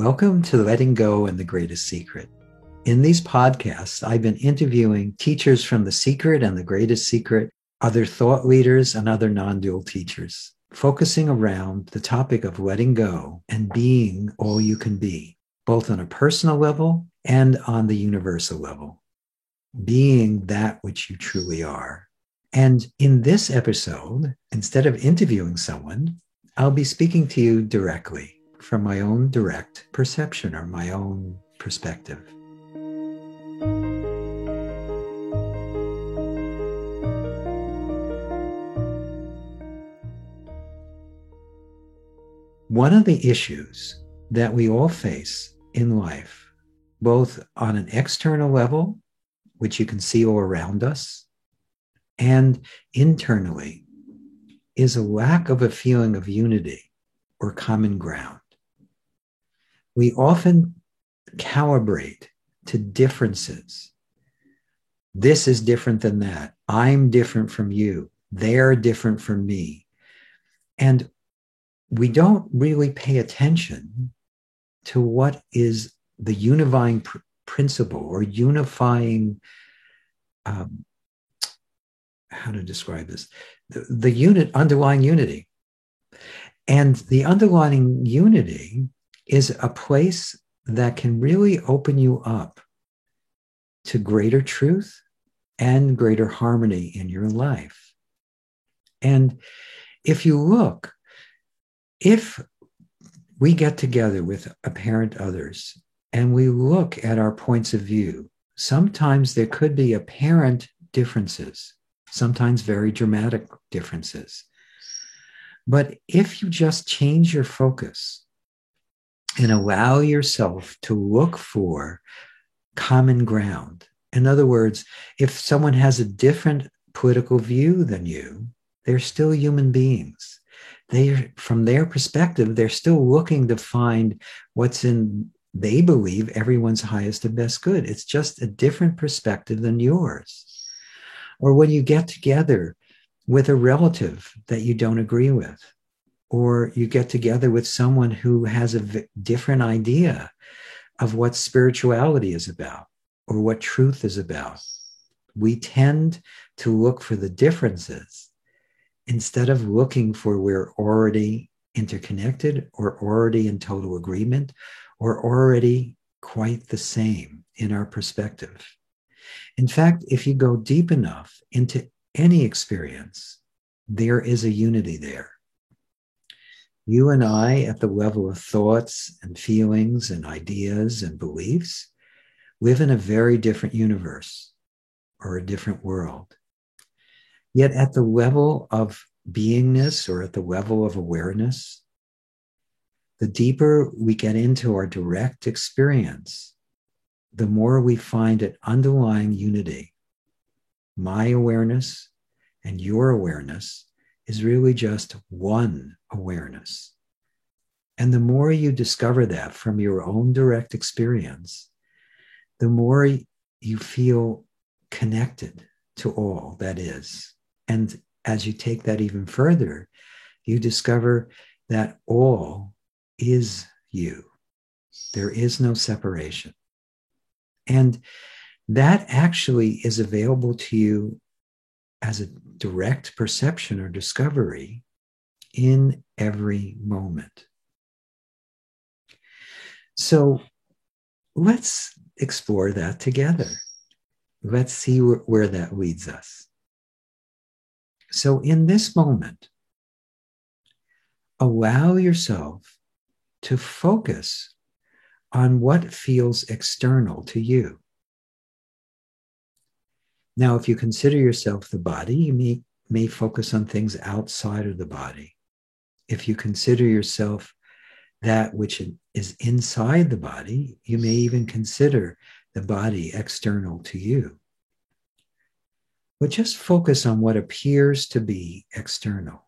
Welcome to Letting Go and the Greatest Secret. In these podcasts, I've been interviewing teachers from The Secret and the Greatest Secret, other thought leaders, and other non-dual teachers, focusing around the topic of letting go and being all you can be, both on a personal level and on the universal level, being that which you truly are. And in this episode, instead of interviewing someone, I'll be speaking to you directly from my own direct perception or my own perspective. One of the issues that we all face in life, both on an external level, which you can see all around us, and internally, is a lack of a feeling of unity or common ground. We often calibrate to differences. This is different than that. I'm different from you. They're different from me. And we don't really pay attention to what is the unifying principle or unifying, how to describe this, the underlying unity. And the underlying unity is a place that can really open you up to greater truth and greater harmony in your life. And if you look, if we get together with apparent others and we look at our points of view, sometimes there could be apparent differences, sometimes very dramatic differences. But if you just change your focus and allow yourself to look for common ground. In other words, if someone has a different political view than you, they're still human beings. From their perspective, they're still looking to find what's in, they believe, everyone's highest and best good. It's just a different perspective than yours. Or when you get together with a relative that you don't agree with, or you get together with someone who has a different idea of what spirituality is about or what truth is about. We tend to look for the differences instead of looking for we're already interconnected or already in total agreement or already quite the same in our perspective. In fact, if you go deep enough into any experience, there is a unity there. You and I, at the level of thoughts and feelings and ideas and beliefs, live in a very different universe or a different world. Yet at the level of beingness or at the level of awareness, the deeper we get into our direct experience, the more we find an underlying unity. My awareness and your awareness is really just one awareness. And the more you discover that from your own direct experience, the more you feel connected to all that is. And as you take that even further, you discover that all is you. There is no separation. And that actually is available to you as a direct perception or discovery in every moment. So let's explore that together. Let's see where that leads us. So in this moment, allow yourself to focus on what feels external to you. Now, if you consider yourself the body, you may focus on things outside of the body. If you consider yourself that which is inside the body, you may even consider the body external to you. But just focus on what appears to be external.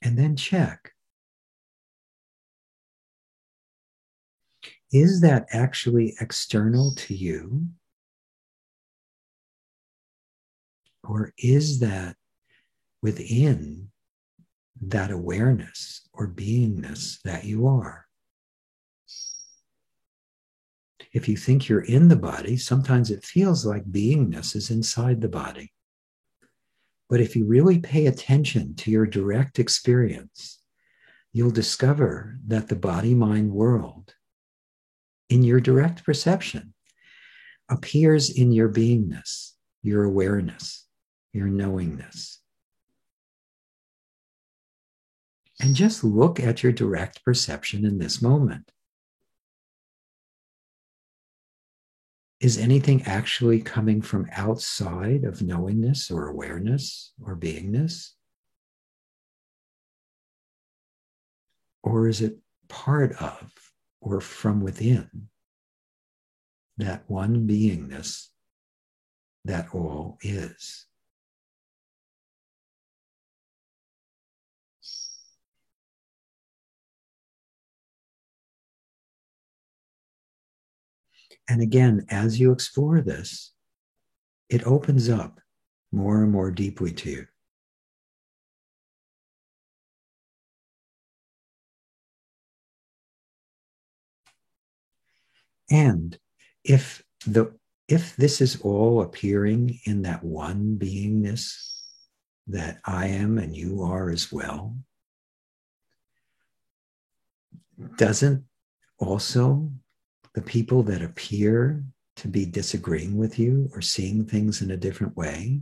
And then check. Is that actually external to you? Or is that within that awareness or beingness that you are. If you think you're in the body, sometimes it feels like beingness is inside the body. But if you really pay attention to your direct experience, you'll discover that the body-mind world, in your direct perception, appears in your beingness, your awareness, your knowingness. And just look at your direct perception in this moment. Is anything actually coming from outside of knowingness or awareness or beingness? Or is it part of or from within that one beingness that all is? And again, as you explore this, it opens up more and more deeply to you. And if this is all appearing in that one beingness that I am and you are as well, doesn't also the people that appear to be disagreeing with you or seeing things in a different way,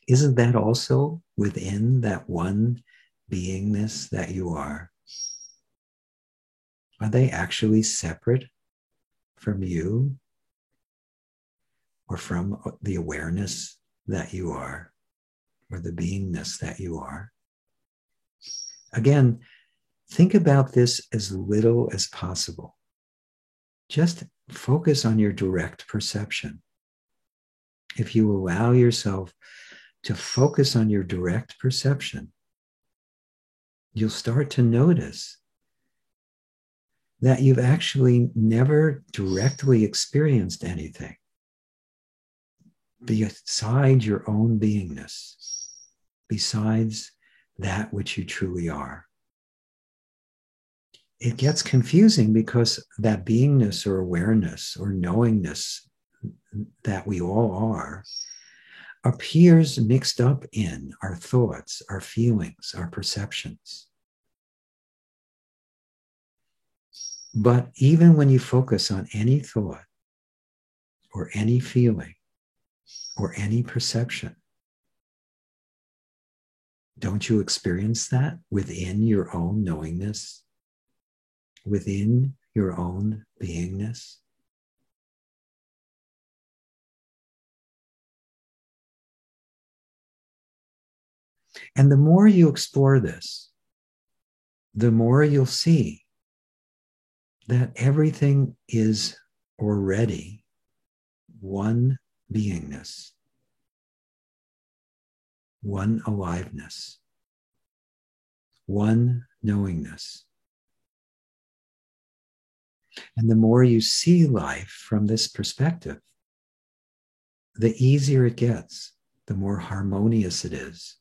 isn't that also within that one beingness that you are? Are they actually separate from you or from the awareness that you are or the beingness that you are? Again, think about this as little as possible. Just focus on your direct perception. If you allow yourself to focus on your direct perception, you'll start to notice that you've actually never directly experienced anything besides your own beingness, besides that which you truly are. It gets confusing because that beingness or awareness or knowingness that we all are appears mixed up in our thoughts, our feelings, our perceptions. But even when you focus on any thought or any feeling or any perception, don't you experience that within your own knowingness, within your own beingness? And the more you explore this, the more you'll see that everything is already one beingness, one aliveness, one knowingness. And the more you see life from this perspective, the easier it gets, the more harmonious it is,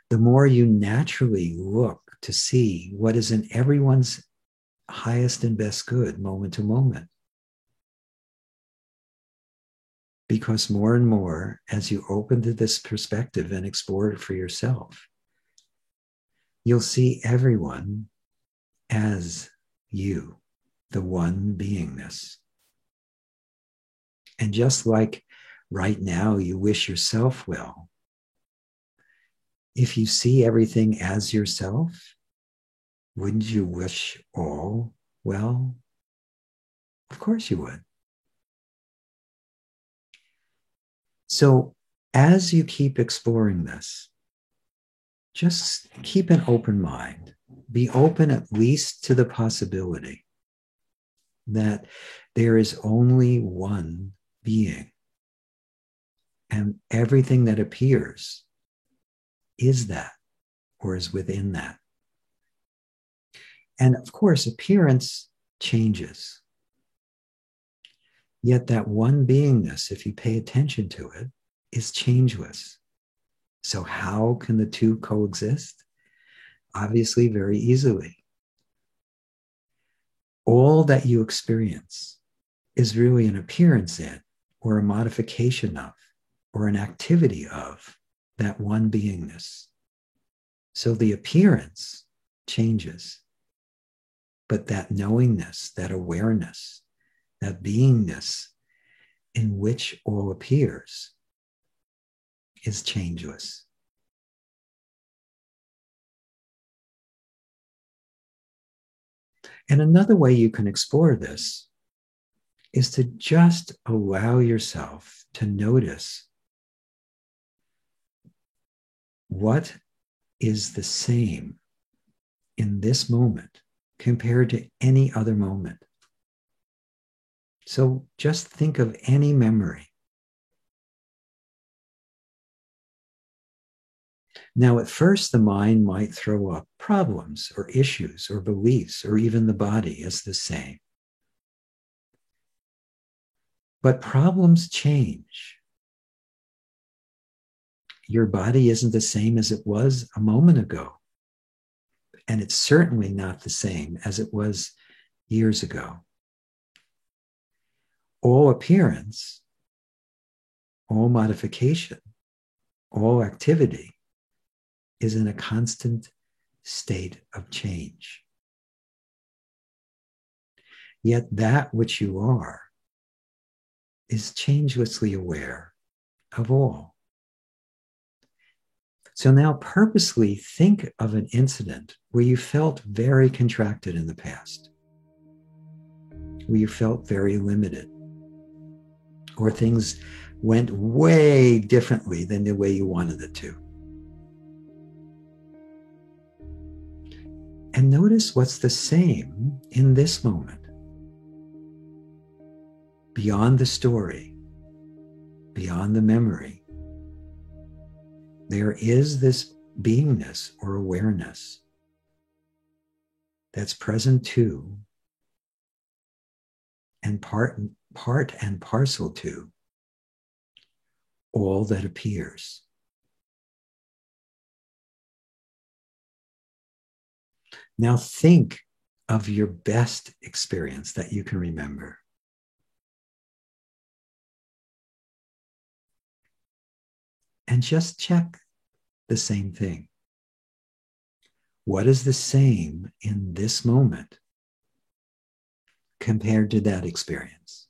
the more you naturally look to see what is in everyone's highest and best good moment to moment. Because more and more, as you open to this perspective and explore it for yourself, you'll see everyone as you, the one beingness. And just like right now you wish yourself well, if you see everything as yourself, wouldn't you wish all well? Of course you would. So as you keep exploring this, just keep an open mind. Be open at least to the possibility that there is only one being, and everything that appears is that or is within that. And of course, appearance changes. Yet that one beingness, if you pay attention to it, is changeless. So how can the two coexist? obviously very easily. All that you experience is really an appearance in, or a modification of, or an activity of that one beingness. So the appearance changes, but that knowingness, that awareness, that beingness in which all appears is changeless. And another way you can explore this is to just allow yourself to notice what is the same in this moment compared to any other moment. So just think of any memory. Now, at first, the mind might throw up problems or issues or beliefs or even the body as the same. But problems change. Your body isn't the same as it was a moment ago. And it's certainly not the same as it was years ago. All appearance, all modification, all activity is in a constant state of change. Yet that which you are is changelessly aware of all. So now purposely think of an incident where you felt very contracted in the past, where you felt very limited, or things went way differently than the way you wanted it to. And notice what's the same in this moment. Beyond the story, beyond the memory, there is this beingness or awareness that's present to and part and parcel to all that appears. Now think of your best experience that you can remember. And just check the same thing. What is the same in this moment compared to that experience?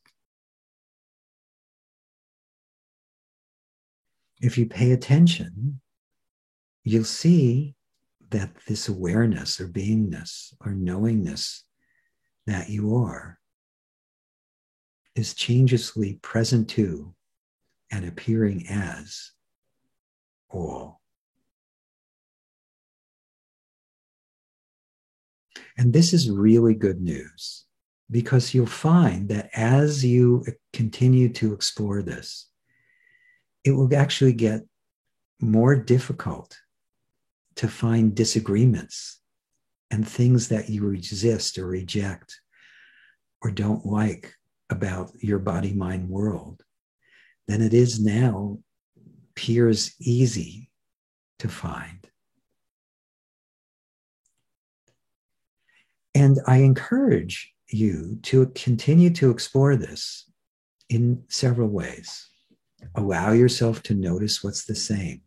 If you pay attention, you'll see that this awareness or beingness or knowingness that you are is changelessly present to and appearing as all. And this is really good news, because you'll find that as you continue to explore this, it will actually get more difficult to find disagreements and things that you resist or reject or don't like about your body-mind world than it is now appears easy to find. And I encourage you to continue to explore this in several ways. Allow yourself to notice what's the same.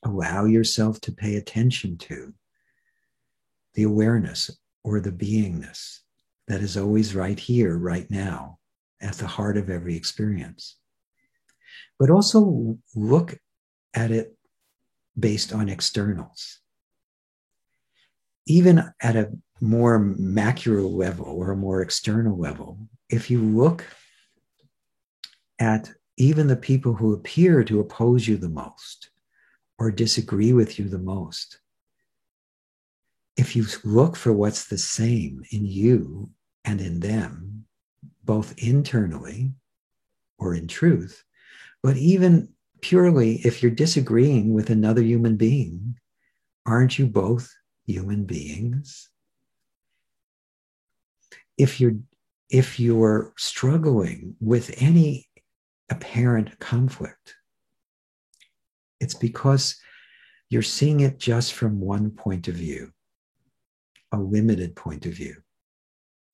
Allow yourself to pay attention to the awareness or the beingness that is always right here, right now, at the heart of every experience. But also look at it based on externals. Even at a more macro level or a more external level, if you look at even the people who appear to oppose you the most or disagree with you the most, if you look for what's the same in you and in them, both internally or in truth, but even purely if you're disagreeing with another human being, aren't you both human beings? If you're struggling with any apparent conflict, it's because You're seeing it just from one point of view, a limited point of view,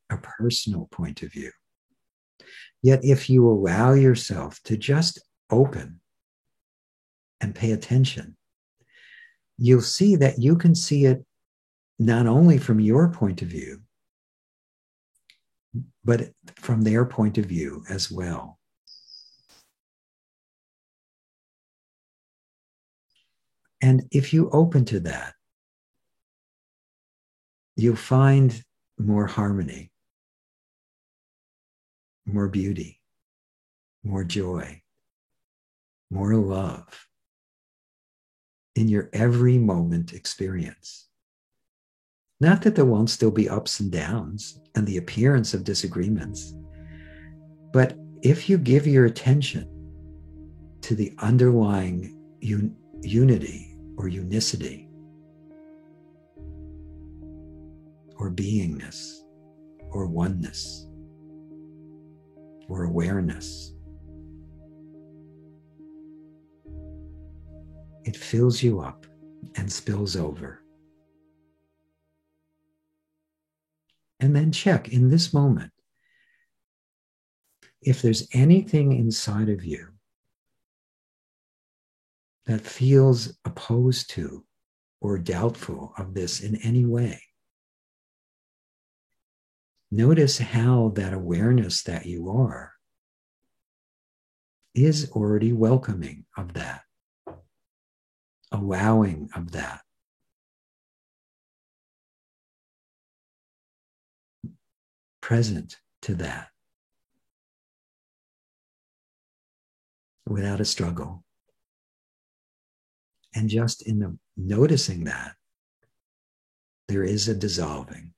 a personal point of view. Yet if you allow yourself to just open and pay attention, you'll see that you can see it not only from your point of view, but from their point of view as well. And if you open to that, you'll find more harmony, more beauty, more joy, more love in your every moment experience. Not that there won't still be ups and downs and the appearance of disagreements, but if you give your attention to the underlying unity or unicity or beingness or oneness or awareness, it fills you up and spills over. And then check in this moment if there's anything inside of you that feels opposed to or doubtful of this in any way. Notice how that awareness that you are is already welcoming of that, allowing of that. Present to that without a struggle. And just in the noticing that, there is a dissolving.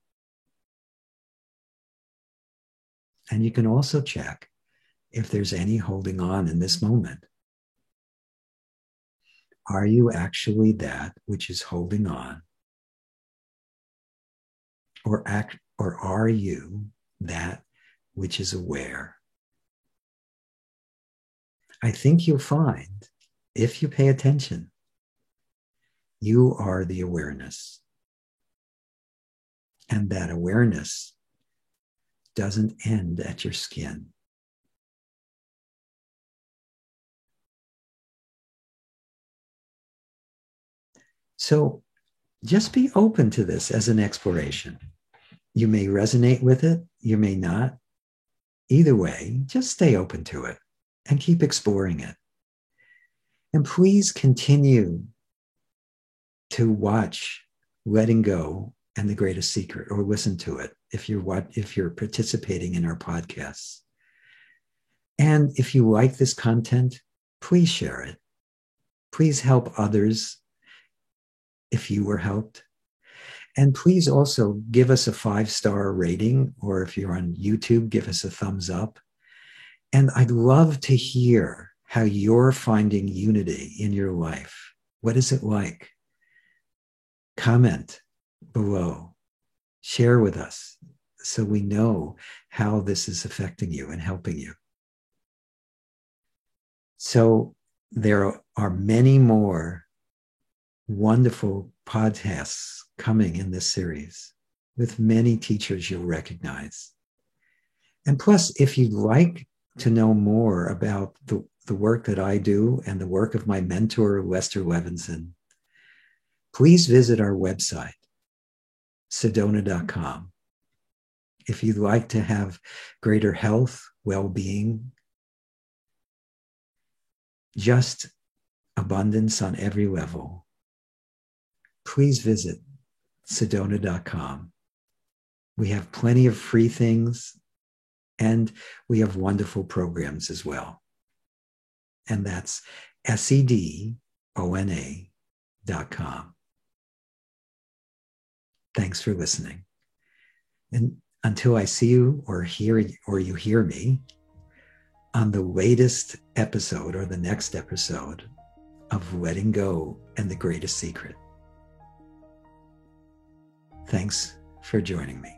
And you can also check if there's any holding on in this moment. Are you actually that which is holding on? Or are you that which is aware? I think you'll find, if you pay attention, you are the awareness. And that awareness doesn't end at your skin. So just be open to this as an exploration. You may resonate with it, you may not. Either way, just stay open to it and keep exploring it. And please continue to watch Letting Go and the Greatest Secret, or listen to it if you're participating in our podcasts. And if you like this content, please share it. Please help others if you were helped. And please also give us a 5-star rating, or if you're on YouTube, give us a thumbs up. And I'd love to hear how you're finding unity in your life. What is it like? Comment below. Share with us so we know how this is affecting you and helping you. So there are many more wonderful podcasts coming in this series with many teachers you'll recognize. And plus, if you'd like to know more about the work that I do and the work of my mentor, Lester Levinson, please visit our website, sedona.com. If you'd like to have greater health, well-being, just abundance on every level, please visit sedona.com. We have plenty of free things, and we have wonderful programs as well. And that's sedona.com. Thanks for listening. And until I see you or you hear me on the latest episode or the next episode of Letting Go and the Greatest Secret. Thanks for joining me.